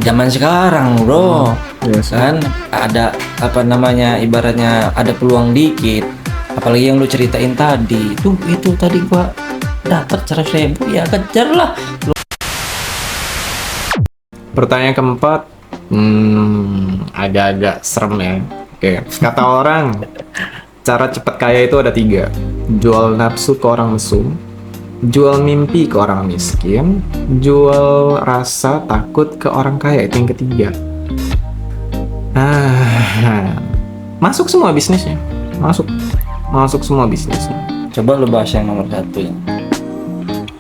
Zaman sekarang bro, Yes. kan ada apa namanya, ibaratnya ada peluang dikit, apalagi yang lu ceritain tadi itu tadi gua dapat 100.000 ya kejar lah. Pertanyaan keempat, agak-agak serem ya. Oke, kata orang, cara cepat kaya itu ada 3. Jual nafsu ke orang mesum, jual mimpi ke orang miskin, jual rasa takut ke orang kaya, itu yang ketiga. Masuk semua bisnisnya, masuk semua bisnisnya. Coba lu bahas yang nomor 1 ya.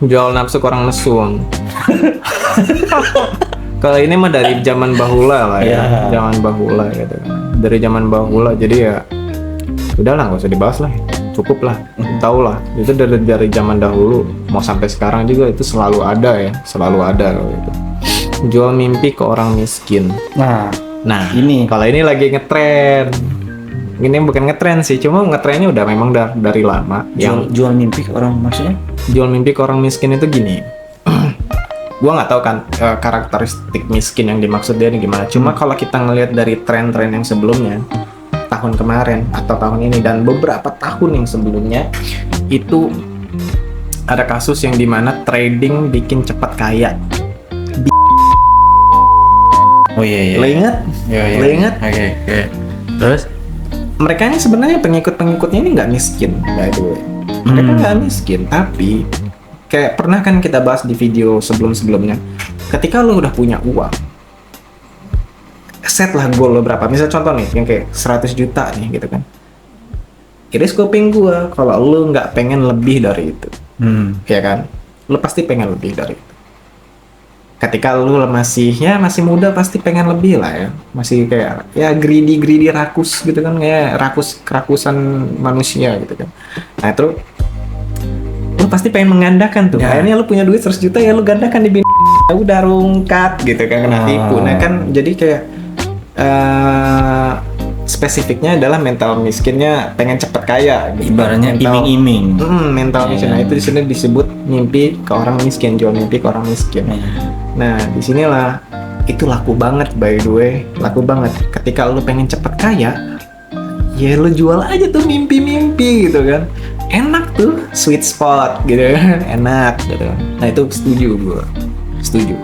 Jual nafsu ke orang mesum. Kalau ini mah dari zaman bahula lah ya, zaman bahula gitu. Dari zaman bahula, jadi ya udahlah, nggak usah dibahas lah, cukup lah, tahu lah. Itu dari zaman dahulu, mau sampai sekarang juga itu selalu ada ya, selalu ada gitu. Jual mimpi ke orang miskin. Nah, ini kalau ini lagi ngetren. Ini bukan ngetren sih, cuma ngetrennya udah memang dari lama. jual mimpi ke orang, maksudnya Jual mimpi ke orang miskin itu gini. Gua nggak tahu kan karakteristik miskin yang dimaksud dia ini gimana. Cuma kalau kita ngelihat dari tren-tren yang sebelumnya, tahun kemarin atau tahun ini dan beberapa tahun yang sebelumnya, itu ada kasus yang dimana trading bikin cepat kaya. oh iya. Lo inget? Lo inget? Oke. Terus Mereka ini sebenarnya pengikut-pengikutnya ini nggak miskin, by the way. Mereka nggak miskin, tapi kayak pernah kan kita bahas di video sebelum-sebelumnya, ketika lo udah punya uang, set lah goal lo berapa. Misal contoh nih, yang kayak 100 juta nih gitu kan. Iris kuping gua, kalau lo nggak pengen lebih dari itu, ya kan? Lo pasti pengen lebih dari itu. Ketika lu masih muda, pasti pengen lebih lah ya. Masih kayak ya greedy rakus gitu kan, kayak kerakusan manusia gitu kan. Nah itu lu pasti pengen menggandakan tuh. Akhirnya lu punya duit 100 juta ya lu gandakan di bini. Udah rungkat gitu kan, kena tipu. Nah kan jadi kayak spesifiknya adalah mental miskinnya pengen cepet kaya gitu. Ibaratnya iming-iming. Mental miskin. Nah itu di sini disebut mimpi ke orang miskin, jual mimpi ke orang miskin. Nah disinilah itu laku banget, by the way, laku banget. Ketika lu pengen cepet kaya, ya lu jual aja tuh mimpi-mimpi gitu kan. Enak tuh, sweet spot gitu kan, enak gitu. Nah itu setuju gue, setuju.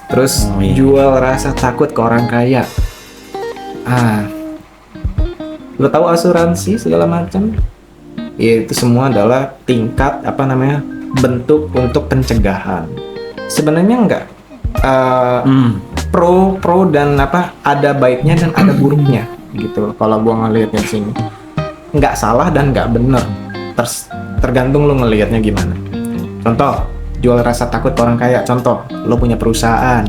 Terus jual rasa takut ke orang kaya. Lo tahu asuransi segala macam? Ya itu semua adalah tingkat bentuk untuk pencegahan. Sebenarnya enggak pro dan ada baiknya dan ada buruknya gitu. Kalau gua ngelihatnya di sini, nggak salah dan nggak bener. Tergantung lo ngelihatnya gimana. Contoh, jual rasa takut ke orang kaya. Contoh, lo punya perusahaan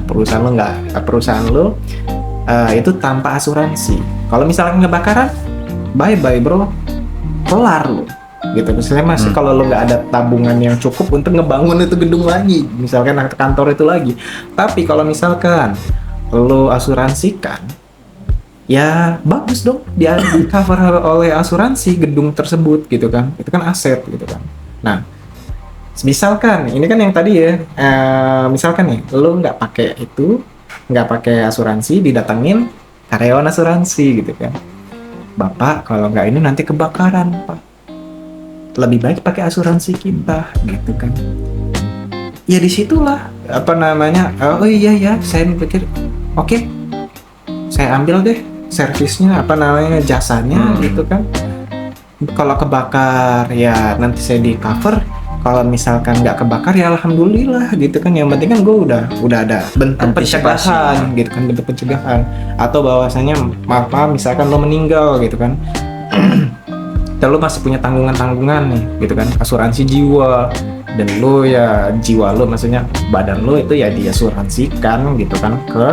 lo itu tanpa asuransi. Kalau misalnya kebakaran, bye bro, kelar lo gitu. Misalnya kalau lo nggak ada tabungan yang cukup untuk ngebangun itu gedung lagi, misalkan kantor itu lagi. Tapi kalau misalkan lo asuransikan, ya bagus dong, dia di cover oleh asuransi gedung tersebut gitu kan. Itu kan aset gitu kan. Nah misalkan ini kan yang tadi ya, misalkan nih lo nggak pakai asuransi, didatengin karyawan asuransi gitu kan. Bapak, kalau nggak ini nanti kebakaran, Pak. Lebih baik pakai asuransi kita, gitu kan. Ya disitulah, oh iya ya, saya pikir, oke, saya ambil deh servisnya, jasanya, gitu kan. Kalau kebakar, ya nanti saya di cover. Kalau misalkan nggak kebakar ya alhamdulillah gitu kan. Yang penting kan gue udah ada bentuk pencegahan gitu kan, bentuk pencegahan. Atau bahwasanya misalkan lo meninggal gitu kan, dan lo masih punya tanggungan nih gitu kan, asuransi jiwa, dan lo ya jiwa lo, maksudnya badan lo itu ya diasuransikan gitu kan ke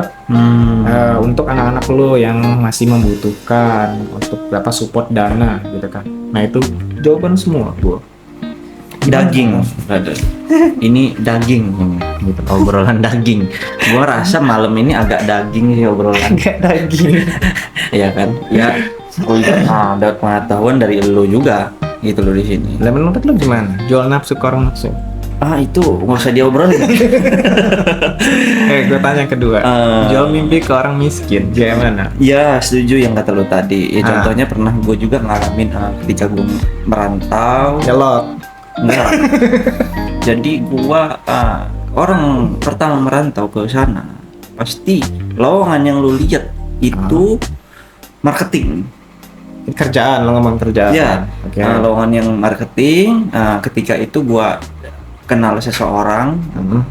untuk anak-anak lo yang masih membutuhkan untuk support dana gitu kan. Nah itu jawaban semua gue. Daging, brother. Ini daging, gitu, obrolan daging. Gua rasa malam ini agak daging sih obrolan. Agak daging. Iya kan? Ya, ada pengetahuan dari lo juga, gitu lo di sini. Lah menurut lo gimana? Jual nafsu ke orang nafsu? Itu nggak usah diobrolin. Gue tanya kedua. Jual mimpi ke orang miskin, gimana? Ya setuju yang kata lu tadi. Contohnya pernah gue juga ngalamin ketika gue merantau. Nyelot. Enggak. Jadi gue orang pertama merantau ke sana, pasti lowongan yang lu lihat itu marketing. Kerjaan, lo ngomong kerjaan. Ya, lowongan yang marketing. Ketika itu gua kenal seseorang,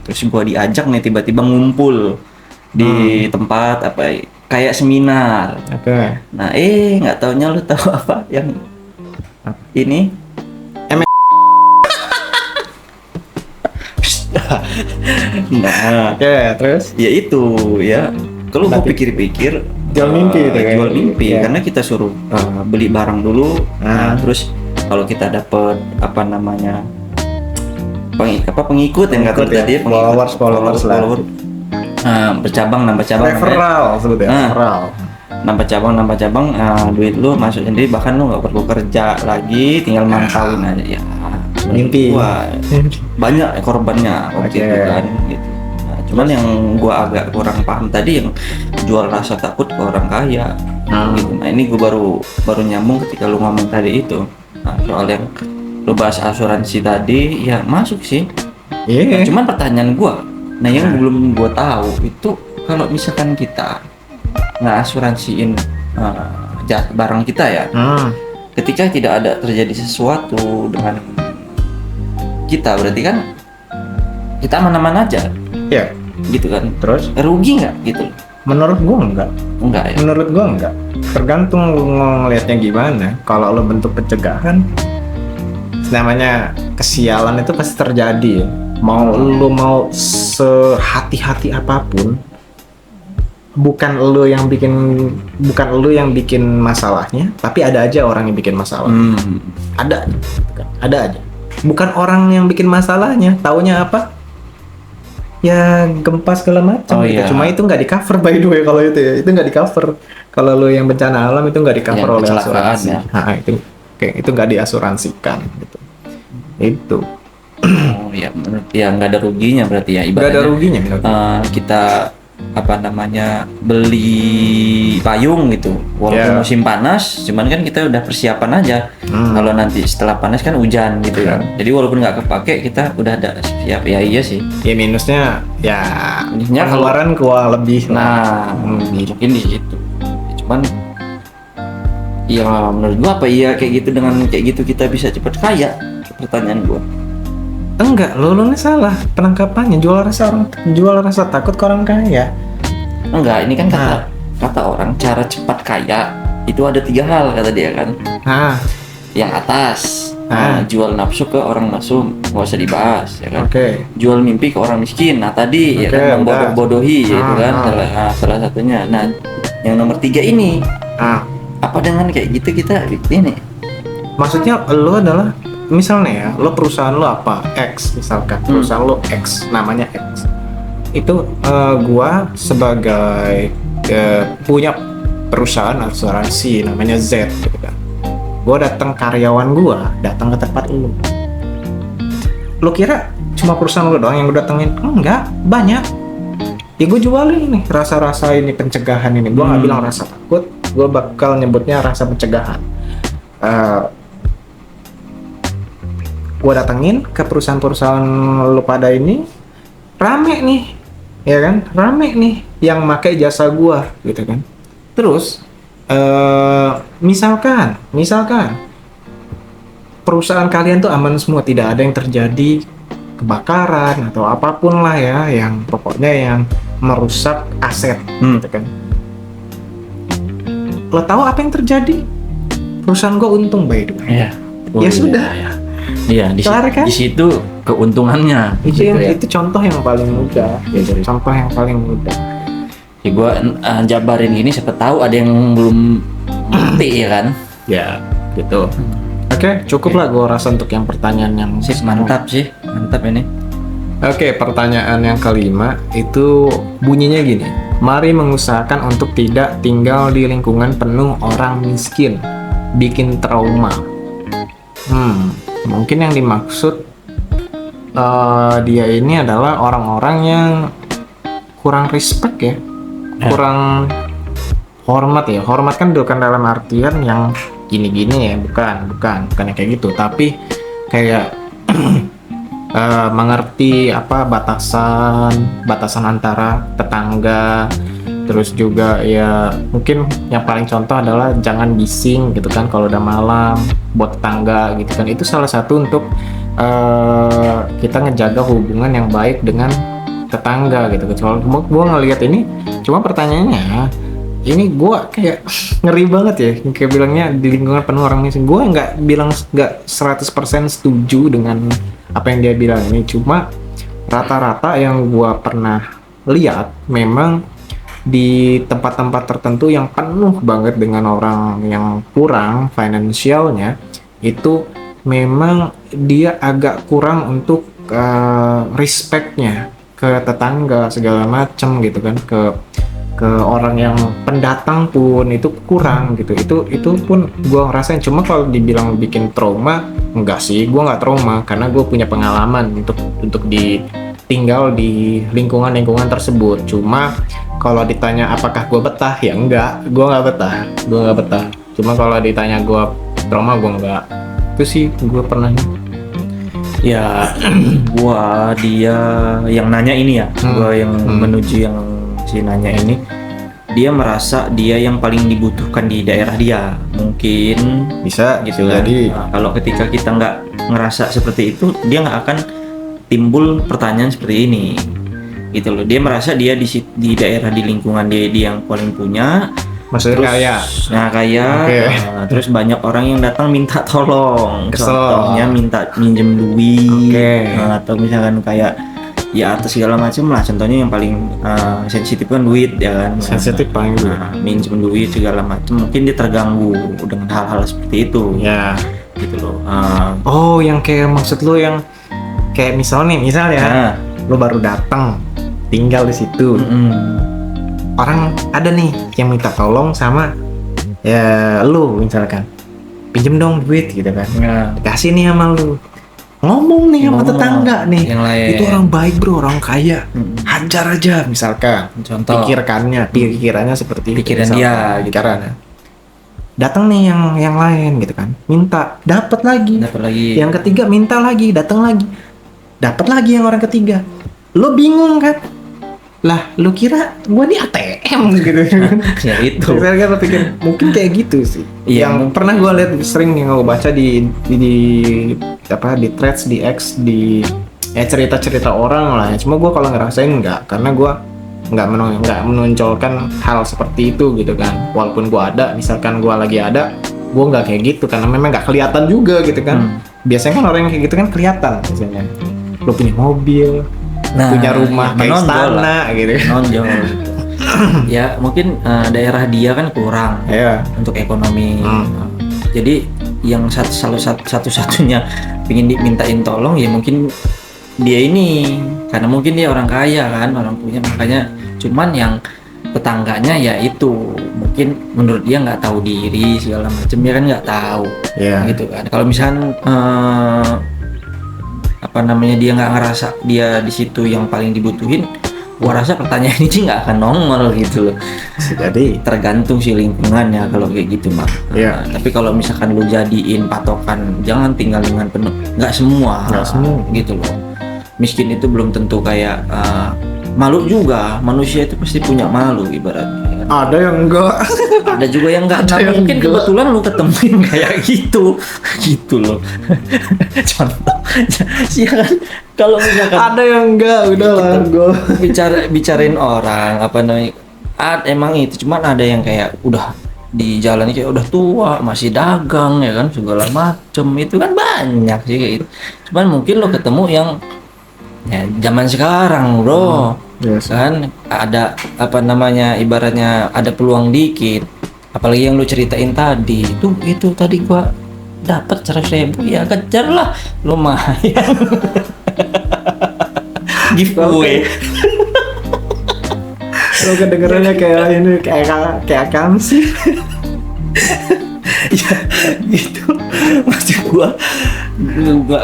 terus gua diajak nih tiba-tiba ngumpul di tempat apa kayak seminar. Oke. Nah, nggak taunya lu tahu apa yang ini? Nah, terus? ya itu ya. Kalau gua pikir-pikir jual mimpi itu kan? Jual mimpi karena kita suruh beli barang dulu. Nah, terus kalau kita dapat apa namanya pengikut yang kata tadi followers lah. Bercabang nambah cabang. Referral sebutnya. Referral. Nambah cabang, duit lu masuk sendiri, bahkan lu nggak perlu kerja lagi, tinggal mantauin aja ya. Mimpi. Wah, banyak korbannya waktu itu kan gitu. Cuman yang gua agak kurang paham tadi yang jual rasa takut ke orang kaya gitu. Nah ini gua baru nyambung ketika lu ngomong tadi itu. Nah, soal yang lu bahas asuransi tadi ya masuk sih. Nah, cuman pertanyaan gua, yang belum gua tahu itu kalau misalkan kita nggak asuransiin barang kita ya, ketika tidak ada terjadi sesuatu dengan kita, berarti kan kita aman-aman aja. Iya. Gitu kan. Terus rugi nggak gitu? Menurut gua enggak ya. Menurut gua enggak, tergantung lu ngelihatnya gimana. Kalau lu bentuk pencegahan, namanya kesialan itu pasti terjadi ya. Lu mau sehati-hati apapun, bukan lu yang bikin masalahnya, tapi ada aja orang yang bikin masalah. Ada aja. Bukan orang yang bikin masalahnya, taunya apa? Ya gempa segala macam gitu. Cuma itu nggak di cover by the way kalau itu ya. Itu nggak di cover. Kalau lo yang bencana alam itu nggak di cover oleh asuransi. Ya. Nah, itu nggak diasuransikan gitu. Itu. Ya nggak ada ruginya berarti ya. Ibaratnya nggak ada ruginya. Kita beli payung gitu walaupun musim panas, cuman kan kita udah persiapan aja kalau nanti setelah panas kan hujan gitu kan. Jadi walaupun nggak kepake kita udah ada siap. Ya iya sih ya, minusnya pengeluaran gua lebih mungkin di situ. Cuman ya menurut gua apa iya kayak gitu, dengan kayak gitu kita bisa cepat kaya? Pertanyaan gua. Enggak, lo nih salah penangkapannya. Jual rasa takut ke orang kaya. Enggak, ini kan kata orang cara cepat kaya itu ada 3 hal kata dia kan. Yang atas, jual nafsu ke orang mesum, nggak usah dibahas ya kan. Jual mimpi ke orang miskin. Nah tadi ya kan membodoh-bodohi itu kan salah satunya. Nah yang nomor 3 ini apa dengan kayak gitu kita ini? Maksudnya lo adalah misalnya ya, lo perusahaan lo apa? X misalkan. Perusahaan lo X, namanya X. Itu gua sebagai punya perusahaan asuransi namanya Z gitu kan. Gua karyawan gua datang ke tempat lo. Lo kira cuma perusahaan lo doang yang gue datengin? Enggak, banyak. Ya gue jualin nih rasa-rasa ini pencegahan ini. Gua nggak bilang rasa takut, gua bakal nyebutnya rasa pencegahan. Gue datengin ke perusahaan-perusahaan lu pada ini, rame nih, ya kan? Rame nih yang pakai jasa gue, gitu kan? Terus, misalkan perusahaan kalian tuh aman semua, tidak ada yang terjadi kebakaran atau apapun lah ya, yang pokoknya yang merusak aset, gitu kan? Lo tahu apa yang terjadi? Perusahaan gue untung by the way. Ya sudah. Iya, di situ keuntungannya. Itu contoh yang paling mudah. Contoh yang paling mudah. Ya gue jabarin ini siapa tahu ada yang belum ngerti ya kan. Ya, gitu. Oke, cukup lah gue rasa untuk yang pertanyaan yang mantap ini. Oke, pertanyaan yang kelima itu bunyinya gini. Mari mengusahakan untuk tidak tinggal di lingkungan penuh orang miskin, bikin trauma. Mungkin yang dimaksud dia ini adalah orang-orang yang kurang respect ya, kurang hormat ya. Hormat kan bukan dalam artian yang gini-gini ya, bukan yang kayak gitu, tapi kayak mengerti apa batasan antara tetangga. Terus juga ya mungkin yang paling contoh adalah jangan bising gitu kan kalau udah malam buat tetangga gitu kan. Itu salah satu untuk kita ngejaga hubungan yang baik dengan tetangga gitu. Kalau gue ngelihat ini, cuma pertanyaannya ini gue kayak ngeri banget ya, kayak bilangnya di lingkungan penuh orang miskin. Gue nggak 100% setuju dengan apa yang dia bilang ini, cuma rata-rata yang gue pernah lihat memang di tempat-tempat tertentu yang penuh banget dengan orang yang kurang finansialnya, itu memang dia agak kurang untuk respectnya ke tetangga segala macam gitu kan, ke orang yang pendatang pun itu kurang gitu. Itu pun gue ngerasain. Cuma kalau dibilang bikin trauma, enggak sih, gue nggak trauma karena gue punya pengalaman untuk tinggal di lingkungan tersebut. Cuma kalau ditanya apakah gue betah, ya enggak, gue nggak betah. Cuma kalau ditanya gue trauma, gue enggak. Itu sih gue pernah. Ya, dia yang nanya ini ya, gua yang menuju yang si nanya ini, dia merasa dia yang paling dibutuhkan di daerah dia, mungkin Bisa gitu kan. jadi. Nah, kalau ketika kita nggak ngerasa seperti itu, dia nggak akan timbul pertanyaan seperti ini, gitu loh. Dia merasa dia di daerah, di lingkungan dia yang paling punya. Maksudnya kaya. Nah kaya, Okay. Terus banyak orang yang datang minta tolong. Kesel. Contohnya minta minjem duit, Okay. Atau misalkan kayak ya atas segala macam lah. Contohnya yang paling sensitif kan duit ya kan. Sensitif paling dulu. Minjem duit segala macam, mungkin dia terganggu dengan hal-hal seperti itu. Ya. Gitu loh. Oh, yang kayak maksud lo yang kayak misal ya, lo baru datang, tinggal di situ. Orang ada nih yang minta tolong sama ya lu, misalkan pinjem dong duit gitu kan, dikasih nih sama lu, ngomong nih sama tetangga nih, yang lain. itu orang baik bro, orang kaya, hajar aja misalkan. Contoh. Pikirannya seperti itu, Pikiran misalkan. dia, gitu. Pikirannya. Datang nih yang lain gitu kan, minta, dapat lagi. Yang ketiga minta lagi, datang lagi, dapat lagi yang orang ketiga. Lo bingung kan? Lah, lu kira gua di ATM gitu. Ya itu. Saya kan pikir mungkin kayak gitu sih. Iya, Yang mungkin. pernah gua lihat sering yang gua baca di threads, di X, di cerita-cerita orang lah. Cuma gua kalau ngerasain enggak, karena gua nggak menonjolkan hal seperti itu gitu kan. Walaupun gua ada, misalkan gua lagi ada, gua nggak kayak gitu karena memang nggak kelihatan juga gitu kan. Biasanya kan orang yang kayak gitu kan kelihatan biasanya. Lu punya mobil, punya rumah kayak istana gitu. Menonjol gitu. Ya mungkin daerah dia kan kurang untuk ekonomi. Jadi yang satu-satunya pengen dimintain tolong ya mungkin dia ini, karena mungkin dia orang kaya kan, orang punya, makanya cuman yang tetangganya ya itu mungkin menurut dia nggak tahu diri segala macam, ya kan nggak tahu gitu kan. Kalau misalkan dia nggak ngerasa dia di situ yang paling dibutuhin, gua rasa pertanyaan ini nggak akan nongol gitu loh. Jadi Tergantung sih lingkungannya kalau kayak gitu mah. Tapi kalau misalkan lu jadiin patokan jangan tinggal dengan penuh, nggak semua gitu loh. Miskin itu belum tentu kayak malu juga, manusia itu pasti punya malu ibaratnya. Ada yang enggak. Ada juga yang enggak. Ada Nah, yang mungkin enggak. kebetulan lu ketemuin kayak gitu loh. Contoh, sih kan kalau misalkan Ada yang enggak, udahlah gua. bicarain orang emang itu, cuman ada yang kayak udah di jalan kayak udah tua masih dagang ya kan segala macem, itu kan banyak sih kayak gitu. Cuman mungkin lo ketemu yang ya zaman sekarang bro, kan ada ibaratnya ada peluang dikit, apalagi yang lu ceritain tadi itu tadi gua dapat 100.000 ya kejar lah, lumayan. Giveaway. Lo kedengerannya kayak ini kayak kan sih. Ya gitu. Maksud gua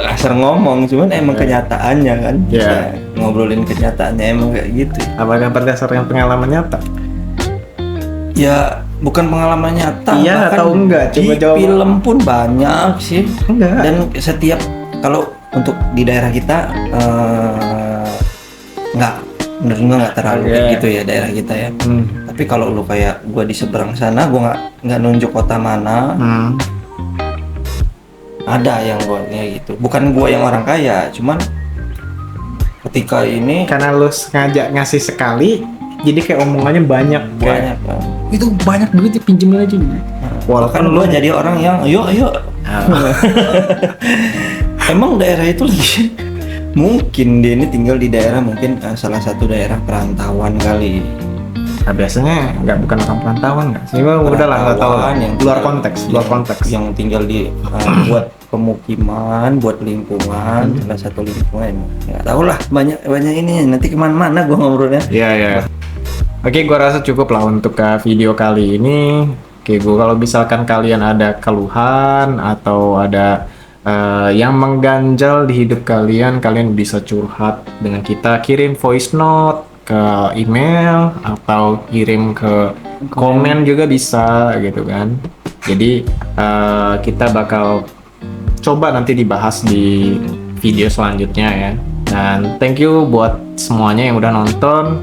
kasar ngomong, cuman emang kenyataannya kan. Ya. Ngobrolin kenyataannya emang kayak gitu. Apakah berdasarkan pengalaman nyata? Ya bukan pengalaman nyata. Iya bahkan atau enggak? Coba di jawab. film pun banyak sih. Enggak. Dan setiap kalau untuk di daerah kita nggak, menurut gua nggak terlalu kayak gitu ya daerah kita ya. Tapi kalau lu kayak gua di seberang sana, gua nggak nunjuk kota mana. Ada yang gua kayak gitu. Bukan gua yang orang kaya, cuman ketika ini Karena lu sengaja ngasih sekali, jadi kayak omongannya banyak. banyak kan. Itu banyak duit pinjemin aja. Walaupun lu jadi orang yang ayo. Emang daerah itu lagi mungkin dia ini tinggal di daerah mungkin salah satu daerah perantauan kali. Nah, biasanya bukan orang perantauan nggak sih? Udah lah nggak tahu lah. Yang Luar tinggal- konteks. yang tinggal di buat pemukiman, buat lingkungan, salah satu lingkungan. Nggak tahu lah, banyak ini nanti kemana-mana gua ngobrolnya. Iya. Oke, gua rasa cukup lah untuk video kali ini. Oke, gua kalau misalkan kalian ada keluhan atau ada yang mengganjal di hidup kalian bisa curhat dengan kita, kirim voice note ke email atau kirim ke komen juga bisa gitu kan. Jadi kita bakal coba nanti dibahas di video selanjutnya ya. Dan thank you buat semuanya yang udah nonton.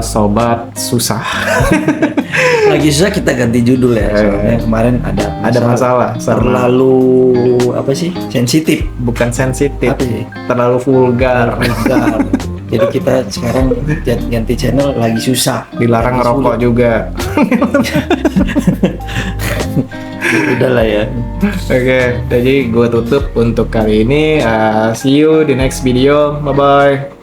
Sobat susah. Lagi susah kita ganti judul ya, soalnya kemarin ada masalah terlalu apa sih, sensitif, bukan sensitif, apa sih, terlalu vulgar. Jadi kita sekarang ganti channel, lagi susah, dilarang ngerokok juga. Udahlah ya. Oke, jadi gue tutup untuk kali ini. See you di next video. Bye bye.